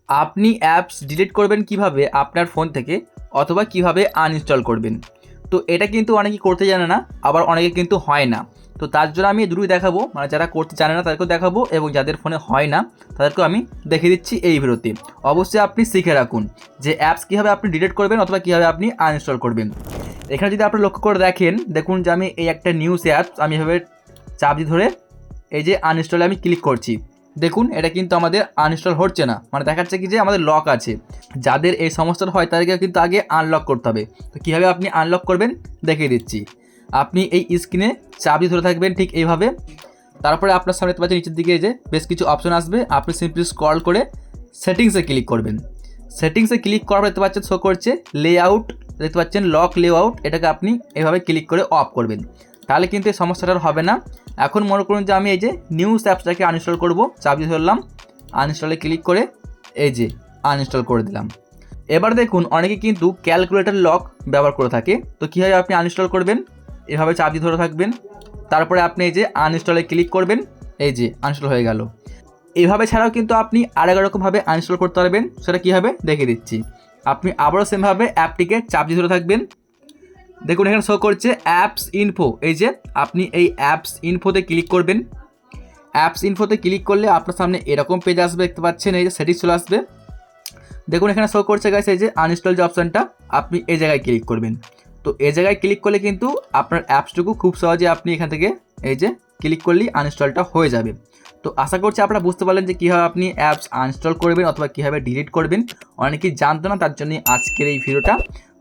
আপনি apps delete করবেন কিভাবে আপনার ফোন থেকে, অথবা কিভাবে আনইনস্টল করবেন। তো এটা কিন্তু অনেকেই করতে জানে না, আবার অনেকে কিন্তু হয় না। তো তার জন্য আমি দুটোই দেখাবো, মানে যারা করতে জানে না তাদেরকেও দেখাবো, এবং যাদের ফোনে হয় না তাদেরকেও আমি দেখিয়ে দিচ্ছি এই ভিডিওতে। অবশ্যই আপনি শিখে রাখুন যে অ্যাপস কীভাবে আপনি ডিলিট করবেন অথবা কীভাবে আপনি আনইনস্টল করবেন। এখানে যদি আপনি লক্ষ্য করে দেখুন যে আমি এই একটা নিউজ অ্যাপস আমি এভাবে চাপ দিয়ে ধরে এই যে আনইনস্টলে আমি ক্লিক করছি। দেখুন এটা কিন্তু আমাদের আনইনস্টল হচ্ছে না, মানে দেখাচ্ছে কি যে আমাদের লক আছে। যাদের এই সমস্যাটা হয় তাদেরকে কিন্তু আগে আনলক করতে হবে। তো কীভাবে আপনি আনলক করবেন দেখিয়ে দিচ্ছি। আপনি এই স্ক্রিনে চাপ দিয়ে ধরে থাকবেন ঠিক এইভাবে। তারপরে আপনার সামনে দেখতে পাচ্ছেন নিচের দিকে যে বেশ কিছু অপশন আসবে, আপনি সিম্পলি স্ক্রল করে সেটিংসে ক্লিক করবেন। সেটিংসে ক্লিক করার পর দেখতে পাচ্ছেন শো করছে লেআউট, দেখতে পাচ্ছেন লক লেআউট, এটাকে আপনি এভাবে ক্লিক করে অফ করবেন। তাহলে কিন্তু এই সমস্যাটা হবে না। এখন মনে করুন যে আমি এই যে নিউজ অ্যাপসটাকে আনইনস্টল করব, চাপ দিয়ে ধরলাম, আনইনস্টলে ক্লিক করে এই যে আনইনস্টল করে দিলাম। এবার দেখুন অনেকে কিন্তু ক্যালকুলেটর লক ব্যবহার করে থাকে। তো কীভাবে আপনি আনইনস্টল করবেন, এভাবে চাপ দিয়ে ধরে থাকবেন, তারপরে আপনি এই যে আনইনস্টলে ক্লিক করবেন, এই যে আনইনস্টল হয়ে গেল। এভাবে ছাড়াও কিন্তু আপনি আরেক রকমভাবে আনইনস্টল করতে পারবেন, সেটা কীভাবে দেখিয়ে দিচ্ছি। আপনি আবারও সেমভাবে অ্যাপটিকে চাপ দিয়ে ধরে থাকবেন। দেখুন এখানে শো করছে অ্যাপস ইনফো, এই যে আপনি এই অ্যাপস ইনফোতে ক্লিক করবেন। অ্যাপস ইনফোতে ক্লিক করলে আপনার সামনে এরকম পেজ আসবে, দেখতে পাচ্ছেন এই যে সেটিংস চলে আসবে। দেখুন এখানে শো করছে গাইস এই যে আনইনস্টল যে অপশানটা, আপনি এই জায়গায় ক্লিক করবেন। তো এই জায়গায় ক্লিক করলে কিন্তু আপনার অ্যাপসটুকু খুব সহজে আপনি এখান থেকে এই যে ক্লিক করলেই আনইনস্টলটা হয়ে যাবে। তো আশা করছি আপনারা বুঝতে পারলেন যে কীভাবে আপনি অ্যাপস আনইনস্টল করবেন অথবা কীভাবে ডিলিট করবেন। অনেকেই জানতো না, তার জন্যই আজকের এই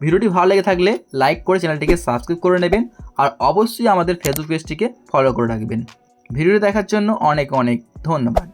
ভিডিওটি ভালো লেগে থাকলে লাইক করে চ্যানেলটিকে সাবস্ক্রাইব করে নেবেন, আর অবশ্যই আমাদের ফেসবুক পেজটিকে ফলো করে রাখবেন। ভিডিওটি দেখার জন্য অনেক অনেক ধন্যবাদ।